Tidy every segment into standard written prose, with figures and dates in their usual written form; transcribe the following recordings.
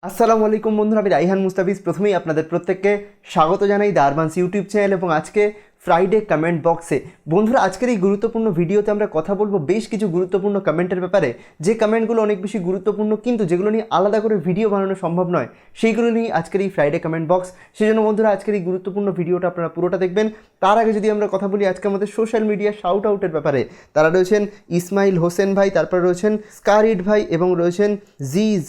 আসসালামু আলাইকুম বন্ধুরা, আমি রাইহান মুস্তাফিজ প্রথমেই আপনাদের প্রত্যেককে স্বাগত জানাই দ্য আরবান্স ইউটিউব চ্যানেল এবং আজকে ফ্রাইডে কমেন্ট বক্সে। বন্ধুরা, আজকের এই গুরুত্বপূর্ণ ভিডিওতে আমরা কথা বলবো বেশ কিছু গুরুত্বপূর্ণ কমেন্টের ব্যাপারে, যে কমেন্টগুলো অনেক বেশি গুরুত্বপূর্ণ কিন্তু যেগুলো নিয়ে আলাদা করে ভিডিও বানানো সম্ভব নয়, সেইগুলো নিয়ে আজকের এই ফ্রাইডে কমেন্ট বক্স। সেজন্য বন্ধুরা, আজকের এই গুরুত্বপূর্ণ ভিডিওটা আপনারা পুরোটা দেখবেন। তার আগে যদি আমরা কথা বলি আজকে আমাদের সোশ্যাল মিডিয়া শাউট আউটের ব্যাপারে, তারা রয়েছেন ইসমাইল হোসেন ভাই, তারপরে রয়েছেন স্কারিড ভাই এবং রয়েছেন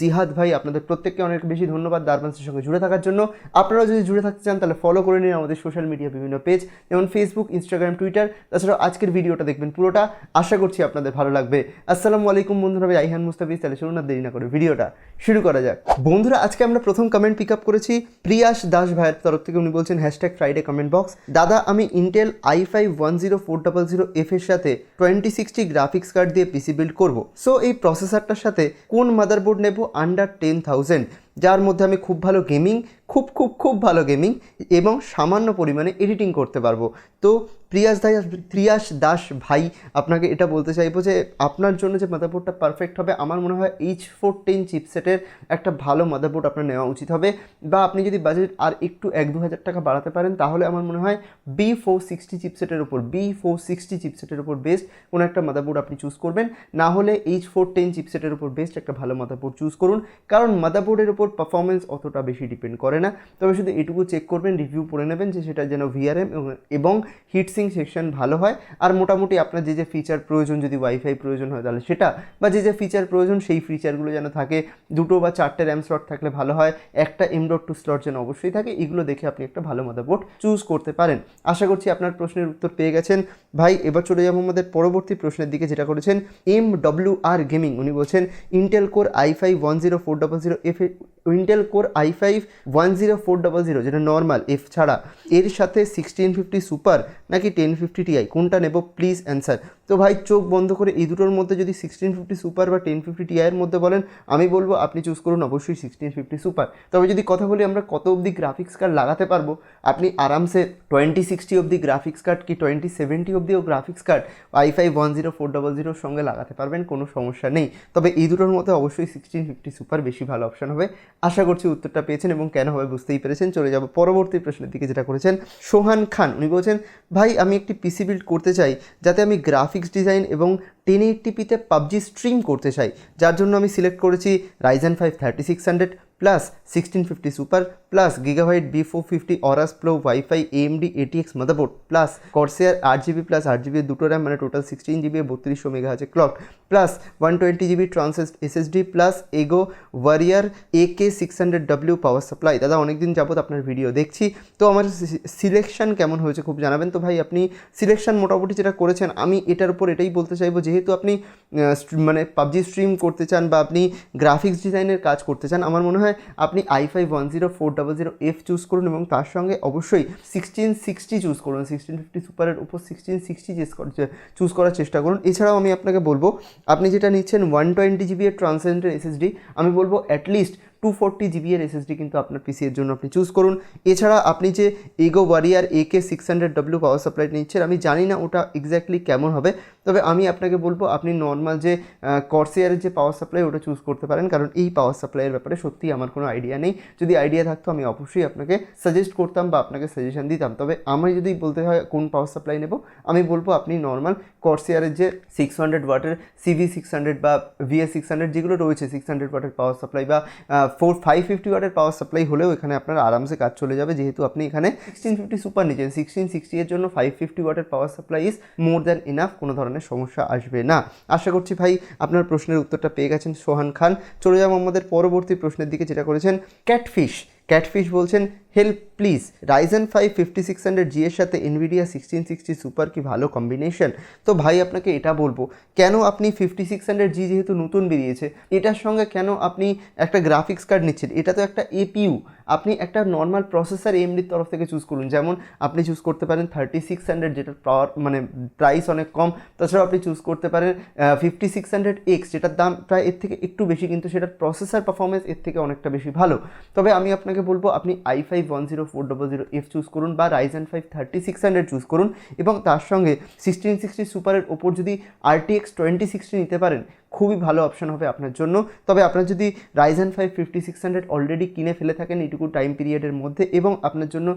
জিহাদ ভাই। আপনাদের প্রত্যেককে অনেক বেশি ধন্যবাদ দ্য আরবান্সের সঙ্গে জুড়ে থাকার জন্য। আপনারা যদি জুড়ে থাকতে চান তাহলে ফলো করে নিন আমাদের সোশ্যাল মিডিয়া বিভিন্ন পেজ, যেমন ফেসবুক, ইনস্টাগ্রাম, টুইটার। তাছাড়াও আজকের ভিডিওটা দেখবেন পুরোটা, আশা করছি আপনাদের ভালো লাগবে। আসসালামু আলাইকুম বন্ধুরা, আমি রাইহান মুস্তাফিজ। তাহলে শুনুন না দেরি না করে ভিডিওটা শুরু করা যাক। বন্ধুরা, আজকে আমরা প্রথম কমেন্ট পিক আপ করেছি প্রিয়াস দাস ভাইয়ের তরফ থেকে। উনি বলছেন #ফ্রাইডে কমেন্ট বক্স। দাদা, আমি ইন্টেল i5-10400F এর সাথে 2060 গ্রাফিক্স কার্ড দিয়ে পিসি বিল্ড করবো। সো এই প্রসেসরটার সাথে কোন মাদারবোর্ড নেব আন্ডার 10,000, যার মধ্যে আমি খুব ভালো গেমিং, খুব ভালো গেমিং এবং সামান্য পরিমাণে এডিটিং করতে পারবো। তো প্রিয়াস দাস ভাই, আপনাকে এটা বলতে চাইবো যে আপনার জন্য যে মাদারবোর্ডটা পারফেক্ট হবে, আমার মনে হয় H410 চিপসেটের একটা ভালো মাদারবোর্ড আপনার নেওয়া উচিত হবে। বা আপনি যদি বাজেট আর একটু 1-2 হাজার টাকা বাড়াতে পারেন, তাহলে আমার মনে হয় B460 চিপসেটের উপর বেস্ট কোনো একটা মাদারবোর্ড আপনি চুজ করবেন। না হলে H410 চিপসেটের উপর বেস্ট একটা ভালো মাদারবোর্ড চুজ করুন, কারণ মাদারবোর্ডের উপর পারফরমেন্স অতটা বেশি ডিপেন্ড করে না। তবে শুধু এটুকু চেক করবেন, রিভিউ পড়ে নেবেন যে সেটা যেন VRM এবং হিটসিং সেকশন ভালো হয়। আর মোটামুটি আপনার যে ফিচার প্রয়োজন, যদি ওয়াইফাই প্রয়োজন হয় তাহলে সেটা, বা যে ফিচার প্রয়োজন সেই ফিচারগুলো যেন থাকে। 2 বা 4টে র্যাম স্লট থাকলে ভালো হয়, একটা M.2 স্লট যেন অবশ্যই থাকে। এগুলো দেখে আপনি একটা ভালো মাদারবোর্ড চুজ করতে পারেন। আশা করছি আপনার প্রশ্নের উত্তর পেয়ে গেছেন ভাই। এবার চলে যাবো আমাদের পরবর্তী প্রশ্নের দিকে, যেটা করেছেন MWR গেমিং। উনি বলছেন Intel core i5-10400F, Intel core i5-10400 যেটা নর্মাল F ছাড়া, এর সাথে 1650 সুপার নাকি 1050 Ti, কোনটা নেব প্লিজ অ্যান্সার। তো ভাই, চোখ বন্ধ করে এই দুটোর মধ্যে যদি 1650 সুপার বা 1050 Ti এর মধ্যে বলেন, আমি বলবো আপনি চুজ করুন অবশ্যই 1650 সুপার। তবে যদি কথা বলি আমরা কত অবধি গ্রাফিক্স কার্ড লাগাতে পারবো, আপনি আরামসে 2060 অবধি গ্রাফিক্স কার্ড কি 2070 অবধিও গ্রাফিক্স কার্ড i5-10400 সঙ্গে লাগাতে পারবেন, কোনো সমস্যা নেই। তবে এই দুটোর মধ্যে অবশ্যই 1650 সুপার বেশি ভালো অপশন হবে। আশা করছি উত্তরটা পেয়েছেন এবং কেন হবে বুঝতেই পেরেছেন। চলে যাব পরবর্তী প্রশ্নের দিকে, যেটা করেছেন সোহান খান। উনি বলছেন ভাই, আমি একটি পিসি বিল্ড করতে চাই যাতে আমি গ্রাফিক্স ডিজাইন এবং 1080p-তে পাবজি স্ট্রিম করতে চাই, যার জন্য আমি সিলেক্ট করেছি Ryzen 5 3600 plus 1650 super plus gigabyte B450 Aorus pro WiFi AMD ATX motherboard plus Corsair 8GB plus 8GB দুটো র্যাম, মানে total 16GB 3200 megahertz clock plus 120GB ট্রান্স SSD plus Ego Warrior AK600W power supply. দাদা, অনেকদিন যাবত আপনার video দেখছি, তো আমার সিলেকশন কেমন হয়েছে খুব জানাবেন। তো ভাই, আপনি সিলেকশন মোটামুটি যেটা করেছেন, আমি এটার উপর এটাই বলতে চাইবো, যেহেতু আপনি মানে পাবজি স্ট্রিম করতে চান বা আপনি গ্রাফিক্স ডিজাইনের কাজ করতে চান, আমার মনে হয় আপনি i5-10400F চুজ করুন এবং তার সঙ্গে অবশ্যই 1660 চুজ করুন। 1650 সুপারের উপর 1660 চুজ করার চেষ্টা করুন। এছাড়াও আমি আপনাকে বলবো, আপনি যেটা নিচ্ছেন 120GB এর ট্রান্সেন্ডেন্ট SSD, আমি বলবো অ্যাটলিস্ট 240GB এর SSD কিন্তু আপনার পিসি এর জন্য আপনি চুজ করুন। এছাড়া আপনি যে এগো ওয়ারিয়ার AK600W পাওয়ার সাপ্লাই নিচ্ছেন, আমি জানি না ওটা এক্স্যাক্টলি কেমন হবে, তবে আমি আপনাকে বলবো আপনি নর্মাল যে কর্সেয়ারের যে পাওয়ার সাপ্লাই ওটা চুজ করতে পারেন, কারণ এই পাওয়ার সাপ্লাইয়ের ব্যাপারে সত্যিই আমার কোনো আইডিয়া নেই। যদি আইডিয়া থাকতো আমি অবশ্যই আপনাকে সাজেস্ট করতাম বা আপনাকে সাজেশন দিতাম। তবে আমি যদি বলতে হয় কোন পাওয়ার সাপ্লাই নেব, আমি বলবো আপনি নর্মাল কর্সেয়ারের যে 600 ওয়াটের CV600 বা VS600 যেগুলো রয়েছে 600 ওয়াটের পাওয়ার সাপ্লাই বা 550 ওয়াটের পাওয়ার সাপ্লাই হলেও এখানে আপনার আরামসে কাজ চলে যাবে, যেহেতু আপনি এখানে 1650 সুপার নিচ্ছেন। 1660 এর জন্য 550 ওয়াটের power supply is more than enough, কোনো ধরনের সমস্যা আসবে না। আশা করছি ভাই আপনার প্রশ্নের উত্তরটা পেয়ে গেছেন সোহান খান। চলে যাবো আমাদের পরবর্তী প্রশ্নের দিকে, যেটা করেছেন ক্যাটফিশ বলছেন হেল্প প্লিজ, Ryzen 5 5600G এর সাথে NVIDIA 1660 সুপার কি ভালো কম্বিনেশন? তো ভাই, আপনাকে এটা বলবো, কেন আপনি 5600G যেহেতু নতুন বেরিয়েছে, এটার সঙ্গে কেন আপনি একটা গ্রাফিক্স কার্ড নিচ্ছেন? এটা তো একটা APU, আপনি একটা নর্মাল প্রসেসর AMDর তরফ থেকে চুজ করুন। যেমন আপনি চুজ করতে পারেন 3600, যেটার পাওয়ার মানে প্রাইস অনেক কম। তাছাড়াও আপনি চুজ করতে পারেন 5600X, যেটার দাম প্রায় এর থেকে একটু বেশি, কিন্তু সেটার প্রসেসর পারফরমেন্স এর থেকে অনেকটা বেশি ভালো। তবে আমি আপনাকে বলবো আপনি i5-10400F চুজ করুন বা Ryzen 5 3600 চুজ করুন এবং তার সঙ্গে 1660 সুপারের ওপর যদি RTX 2060 নিতে পারেন, খুবই ভালো অপশন হবে আপনার জন্য। তবে আপনার যদি রাইজেন 5 5600 অলরেডি কিনে ফেলে থাকেন এইটুকু টাইম পিরিয়ডের মধ্যে এবং আপনার জন্য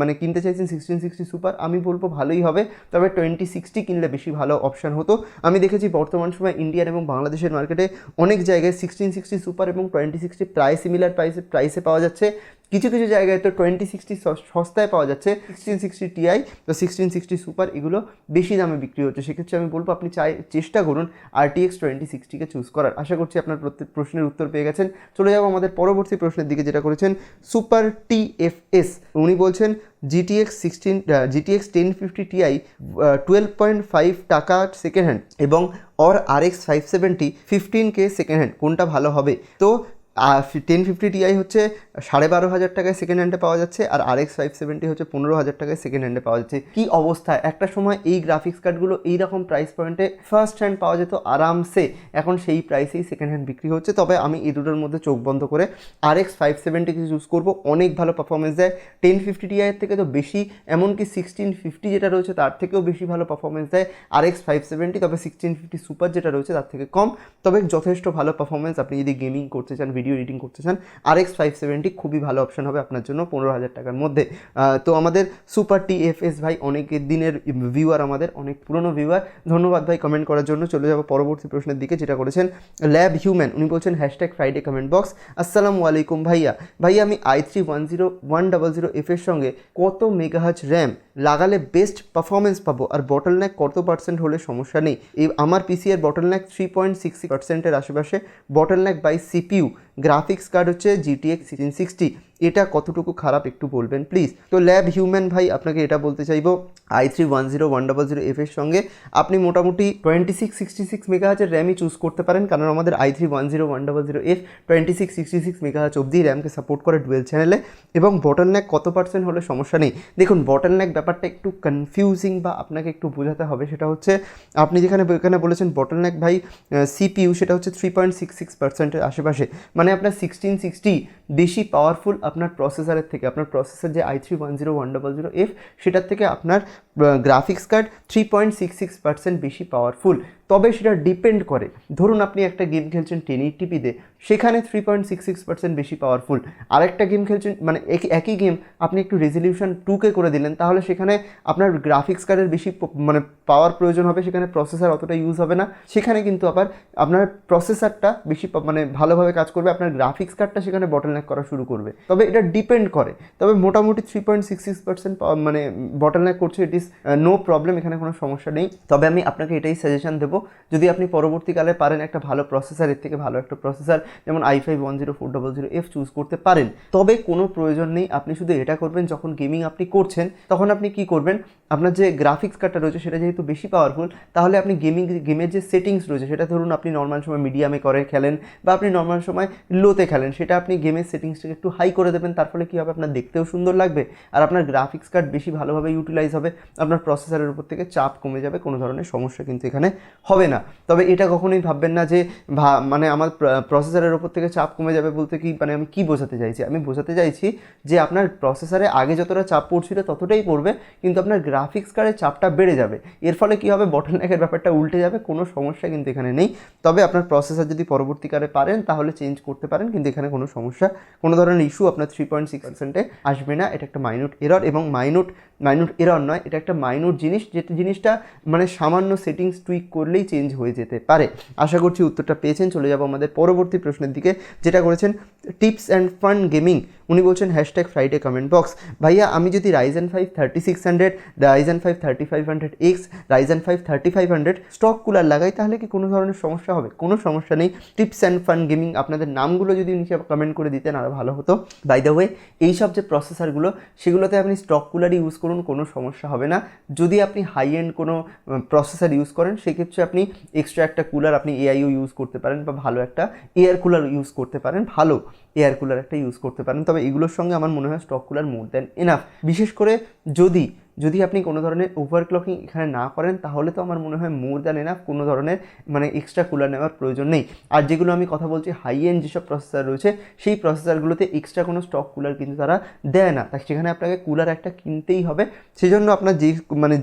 মানে কিনতে চাইছেন 1660 সুপার, আমি বলবো ভালোই হবে। তবে 2060 কিনলে বেশি ভালো অপশন হতো। আমি দেখেছি বর্তমান সময় ইন্ডিয়ান এবং বাংলাদেশের মার্কেটে অনেক জায়গায় 1660 সুপার এবং 2060 প্রায় সিমিলার প্রাইসে পাওয়া যাচ্ছে। কিছু কিছু জায়গায় তো 2060 সস্তায় পাওয়া যাচ্ছে, 1660 টিআই তো 1660 সুপার এগুলো বেশি দামে বিক্রি হচ্ছে। সেক্ষেত্রে আমি বলবো আপনি চেষ্টা করুন RTX 2060কে চুজ করার। আশা করছি আপনার প্রত্যেক প্রশ্নের উত্তর পেয়ে গেছেন। চলে যাবো আমাদের পরবর্তী প্রশ্নের দিকে, যেটা করেছেন সুপার TFS। উনি বলছেন GTX 1050 Ti 12.5 টাকা সেকেন্ড হ্যান্ড এবং RX 570 15K সেকেন্ড হ্যান্ড, কোনটা ভালো হবে? তো 1050 Ti হচ্ছে 12,500 টাকায় সেকেন্ড হ্যান্ডে পাওয়া যাচ্ছে, আর RX 570 হচ্ছে 15,000 টাকায় সেকেন্ড হ্যান্ডে পাওয়া যাচ্ছে। কি অবস্থা! একটা সময় এই গ্রাফিক্স কার্ডগুলো এইরকম প্রাইস পয়েন্টে ফার্স্ট হ্যান্ড পাওয়া যেত আরামসে, এখন সেই প্রাইসেই সেকেন্ড হ্যান্ড বিক্রি হচ্ছে। তবে আমি এই দুটোর মধ্যে চোখ বন্ধ করে RX 570 চুজ করবো, অনেক ভালো পারফরমেন্স দেয় 1050 Ti এর থেকে তো বেশি, এমনকি 1650 যেটা রয়েছে তার থেকেও বেশি ভালো পারফরমেন্স দেয় RX 570। তবে 1650 সুপার যেটা রয়েছে তার থেকে কম, তবে যথেষ্ট ভালো পারফরমেন্স। আপনি যদি গেমিং করতে চান, ভিডিও এডিটিং করতে চান, RX 570 খুবই ভালো অপশন হবে আপনার জন্য 15,000 টাকার মধ্যে। তো আমাদের সুপার TFS ভাই অনেক দিনের ভিউয়ার, আমাদের অনেক পুরনো ভিউয়ার, ধন্যবাদ ভাই কমেন্ট করার জন্য। চলে যাবো পরবর্তী প্রশ্নের দিকে, যেটা করেছেন ল্যাব হিউম্যান। উনি বলছেন #ফ্রাইডে কমেন্ট বক্স, আসসালামু আলাইকুম ভাইয়া আমি i3 10100F এর সঙ্গে কত মেগাহার্জ র্যাম লাগালে বেস্ট পারফরমেন্স পাবো, আর বটলনেক কত পার্সেন্ট হলে সমস্যা নেই? আমার পিসি এর বটলনেক 3.66%-এর আশেপাশে, bottleneck by CPU, graphics card হচ্ছে GTX 1660, এটা কতটুকু খারাপ একটু বলবেন প্লিজ। তো ল্যাব হিউম্যান ভাই আপনাকে এটা বলতে চাইবো, i3 10100F এর সঙ্গে আপনি মোটামুটি 2666 মেগাহার্জের র্যামই চুজ করতে পারেন, কারণ আমাদের i3 10100F 2666 মেগাহার্জ অবধি র্যামকে সাপোর্ট করে ডুয়েল চ্যানেলে। এবং বটলনেক কত পার্সেন্ট হলে সমস্যা নেই? দেখুন, বটলনেক ব্যাপারটা একটু কনফিউজিং বা আপনাকে একটু বোঝাতে হবে। সেটা হচ্ছে আপনি এখানে বলেছেন বটলনেক ভাই CPU, সেটা হচ্ছে 3.66%-এর আশেপাশে, মানে আপনার 1660 বেশি পাওয়ারফুল আপনার প্রসেসরের থেকে। আপনার প্রসেসর যে i3 10100F সেটার থেকে আপনার গ্রাফিক্স কার্ড 3.66% বেশি পাওয়ারফুল। তবে সেটা ডিপেন্ড করে, ধরুন আপনি একটা গেম খেলছেন 1080p-তে, সেখানে 3.66% বেশি পাওয়ারফুল। আরেকটা গেম খেলছেন, মানে একই গেম আপনি একটু রেজলিউশন 2K করে দিলেন, তাহলে সেখানে আপনার গ্রাফিক্স কার্ডের বেশি মানে পাওয়ার প্রয়োজন হবে, সেখানে প্রসেসর অতটা ইউজ হবে না। সেখানে কিন্তু আবার আপনার প্রসেসরটা বেশি মানে ভালোভাবে কাজ করবে, আপনার গ্রাফিক্স কার্ডটা সেখানে বটলনেক করা শুরু করবে। তবে এটা ডিপেন্ড করে, তবে মোটামুটি 3.66% মানে বটলনেক করছে, ইট ইজ নো প্রবলেম, এখানে কোনো সমস্যা নেই। তবে আমি আপনাকে এটাই সাজেশন দেবো, যদি আপনি পরবর্তীকালে পারেন একটা ভালো প্রসেসরের থেকে ভালো একটা প্রসেসর যেমন i5 10400F চুজ করতে পারেন। তবে কোনো প্রয়োজন নেই, আপনি শুধু এটা করবেন যখন গেমিং আপনি করছেন তখন আপনি কি করবেন, আপনার যে গ্রাফিক্স কার্ডটা রয়েছে সেটা যেহেতু বেশি পাওয়ারফুল, তাহলে আপনি গেমের যে সেটিংস রয়েছে সেটা ধরুন আপনি নর্মাল সময় মিডিয়ামে করে খেলেন বা আপনি নর্মাল সময় লোতে খেলেন, সেটা আপনি গেমের সেটিংসটাকে একটু হাই করে দেবেন। তার ফলে কী হবে, আপনার দেখতেও সুন্দর লাগবে আর আপনার গ্রাফিক্স কার্ড বেশি ভালোভাবে ইউটিলাইজ হবে, আপনার প্রসেসরের উপর থেকে চাপ কমে যাবে, কোনো ধরনের সমস্যা কিন্তু এখানে হবে না। তবে এটা কখনোই ভাববেন না যে মানে আমার প্রসেসরের ওপর থেকে চাপ কমে যাবে বলতে কি, মানে আমি কি বোঝাতে চাইছি, আমি বোঝাতে চাইছি যে আপনার প্রসেসরে আগে যতটা চাপ পড়ছিল ততটাই পড়বে, কিন্তু আপনার গ্রাফিক্স কার্ডের চাপটা বেড়ে যাবে। এর ফলে কি হবে, বটলনেকের ব্যাপারটা উল্টে যাবে, কোনো সমস্যা কিন্তু এখানে নেই। তবে আপনার প্রসেসর যদি পরবর্তীকালে পারেন তাহলে চেঞ্জ করতে পারেন, কিন্তু এখানে কোনো সমস্যা, কোনো ধরনের ইস্যু আপনার 3.6%-এ আসবে না। এটা একটা মাইনূট এরর, এবং মাইনূট এরর নয়, এটা একটা মাইনূট জিনিস, যেটা জিনিসটা মানে সামান্য সেটিংস টুইক করলেই চেঞ্জ হয়ে যেতে পারে। আশা করছি উত্তরটা পেয়েছেন। চলে যাব আমাদের পরবর্তী প্রশ্নের দিকে, যেটা করেছেন টিপস অ্যান্ড ফান গেমিং। উনি বলছেন #ফ্রাইডে কমেন্ট বক্স, ভাইয়া আমি যদি Ryzen 5 3600, Ryzen 5 3500X, Ryzen 5 3500 stock cooler লাগাই তাহলে কি কোনো ধরনের সমস্যা হবে? কোনো সমস্যা নেই। টিপস অ্যান্ড ফান গেমিং, আপনাদের নামগুলো যদি নিচে কমেন্ট করে দিতেন আরও ভালো হতো। বাই দ্য ওয়ে, এইসব যে প্রসেসরগুলো সেগুলোতে আপনি স্টক কুলারই ইউজ করুন, কোনো সমস্যা হবে না। যদি আপনি হাই এন্ড কোনো প্রসেসর ইউজ করেন সেক্ষেত্রে আপনি এক্সট্রা একটা কুলার আপনি এআইও ইউজ করতে পারেন, বা ভালো একটা এয়ার কুলার ইউজ করতে পারেন, ভালো এয়ার কুলার একটা ইউজ করতে পারেন। তবে এগুলোর সঙ্গে আমার মনে হয় stock cooler more than enough, বিশেষ করে যদি আপনি কোনো ধরনের ওভারক্লকিং এখানে না করেন তাহলে তো আমার মনে হয় মোর দ্যান এনাফ, কোনো ধরনের মানে এক্সট্রা কুলার নেওয়ার প্রয়োজন নেই। আর যেগুলো আমি কথা বলছি হাই এন্ড যেসব প্রসেসর রয়েছে সেই প্রসেসরগুলোতে এক্সট্রা কোনো স্টক কুলার কিন্তু তারা দেয় না, তাই সেখানে আপনাকে কুলার একটা কিনতেই হবে। সেজন্য আপনার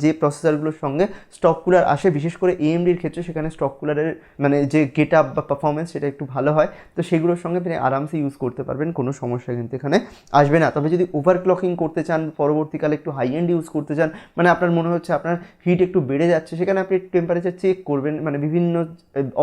যে প্রসেসরগুলোর সঙ্গে স্টক কুলার আসে, বিশেষ করে এএমডির ক্ষেত্রে সেখানে স্টক কুলারের মানে যে গেট আপ বা পারফরমেন্স সেটা একটু ভালো হয়, তো সেগুলোর সঙ্গে আপনি আরামসে ইউজ করতে পারবেন, কোনো সমস্যা কিন্তু এখানে আসবে না। তবে যদি ওভারক্লকিং করতে চান, পরবর্তীকালে একটু হাই এন্ড ইউজ করতে চান, মানে আপনার মনে হচ্ছে আপনার হিট একটু বেড়ে যাচ্ছে, সেখানে আপনি টেম্পারেচার চেক করবেন, মানে বিভিন্ন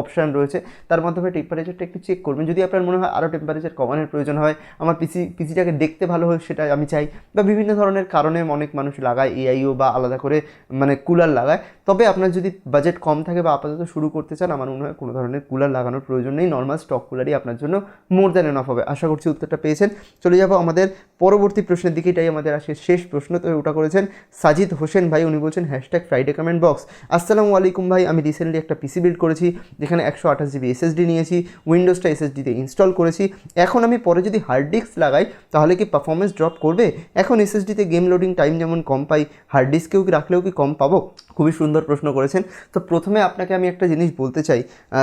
অপশান রয়েছে তার মাধ্যমে টেম্পারেচারটা একটু চেক করবেন। যদি আপনার মনে হয় আরও টেম্পারেচার কমানোর প্রয়োজন হয়, আমার পিসিটাকে দেখতে ভালো হয় সেটা আমি চাই, বা বিভিন্ন ধরনের কারণে অনেক মানুষ লাগায় এআইও বা আলাদা করে মানে কুলার লাগায়, তবে আপনার যদি বাজেট কম থাকে বা আপাতত শুরু করতে চান, আমার মনে হয় কোনো ধরনের কুলার লাগানোর প্রয়োজন নেই, নর্মাল স্টক কুলারই আপনার জন্য মোর দ্যান এনাফ হবে। আশা করছি উত্তরটা পেয়েছেন। চলে যাবো আমাদের পরবর্তী প্রশ্নের দিকে, এটাই আমাদের আজকে শেষ প্রশ্ন। তো ওটা করেছেন সাজিদ হোসেন ভাই, উনি বলছেন #ফ্রাইডে কমেন্ট বক্স। আসসালামু আলাইকুম ভাই, আমি রিসেন্টলি একটা পিসি বিল্ড করেছি যেখানে 128 জিবি এসএসডি নিয়েছি, উইন্ডোজটা এসএসডিতে ইনস্টল করেছি। এখন আমি পরে যদি হার্ড ডিস্ক লাগাই তাহলে কি পারফরমেন্স ড্রপ করবে? এখন এসএসডিতে গেম লোডিং টাইম যেমন কম পাই, হার্ড ডিস্কেও কি রাখলেও কি কম পাবো? খুবই সুন্দর প্রশ্ন করেছেন। তো প্রথমে আপনাকে আমি একটা জিনিস বলতে চাই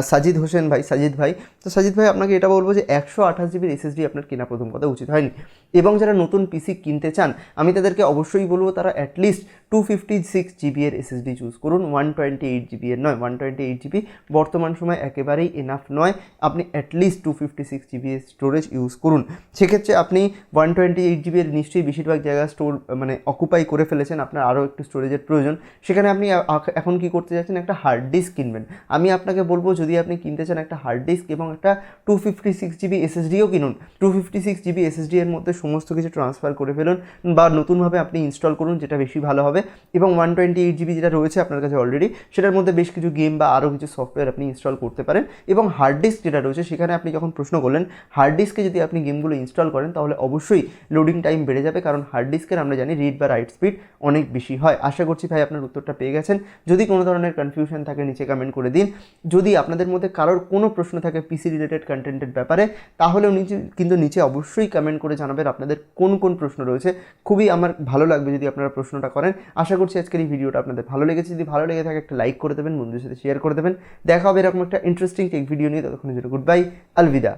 সাজিদ ভাই, তো সাজিদ ভাই আপনাকে এটা বলবো যে 128 জিবির এসএসডি আপনার কেনা প্রথম কথা উচিত হয়নি, এবং যারা নতুন পিসি কিনতে চান আমি তাদেরকে অবশ্যই বলবো তারা অ্যাটলিস্ট 256 জিবি এর এসএসডি চুজ করুন, 128 জিবি এর নয়। 128 জিবি বর্তমান সময় একেবারেই এনাফ নয়, আপনি অ্যাটলিস্ট 256 জিবি এর স্টোরেজ ইউজ করুন। সেক্ষেত্রে আপনি 128 জিবি এর নিশ্চয়ই বেশিরভাগ জায়গা স্টোর মানে অকুপাই করে ফেলেছেন, আপনার আরও একটু স্টোরেজের প্রয়োজন। সেখানে আপনি এখন কি করতে যাচ্ছেন, একটা হার্ড ডিস্ক কিনবেন। আমি আপনাকে বলবো যদি আপনি কিনতে চান একটা হার্ড ডিস্ক এবং একটা 256 জিবি এসএসডিও কিনুন। 256 জিবি এসএসডি এর মধ্যে সমস্ত কিছু ট্রান্সফার করে ফেলুন বা নতুনভাবে আপনি ইনস্টল করুন, যেটা বেশি ভালো হবে। এবং 128 জিবি যেটা রয়েছে আপনার কাছে অলরেডি, সেটার মধ্যে বেশ কিছু গেম বা আরও কিছু সফটওয়্যার আপনি ইনস্টল করতে পারেন। এবং হার্ড ডিস্ক যেটা রয়েছে সেখানে আপনি যখন প্রশ্ন করলেন, হার্ড ডিস্কে যদি আপনি গেমগুলো ইনস্টল করেন তাহলে অবশ্যই লোডিং টাইম বেড়ে যাবে, কারণ হার্ড ডিস্কের আমরা জানি রিড বা রাইট স্পিড অনেক বেশি হয়। আশা করছি ভাই আপনার উত্তরটা পেয়ে গেছেন। যদি কোনো ধরনের কনফিউশন থাকে নিচে কমেন্ট করে দিন। যদি আপনাদের মধ্যে কারোর কোনো প্রশ্ন থাকে পিসি রিলেটেড কন্টেন্টের ব্যাপারে, তাহলেও নিচে অবশ্যই কমেন্ট করে জানাবেন আপনাদের কোন কোন প্রশ্ন রয়েছে। খুবই আমার ভালো লাগবে যদি আপনারা প্রশ্নটা করেন। আশা করছি আজকের এই ভিডিওটা আপনাদের ভালো লেগেছে। যদি ভালো লেগে থাকে একটা লাইক করে দেবেন, বন্ধুদের সাথে শেয়ার করে দেবেন। দেখা হবে এরকম একটা ইন্টারেস্টিং টেক ভিডিও নিয়ে, ততক্ষণের জন্য গুড বাই, আলবিদা।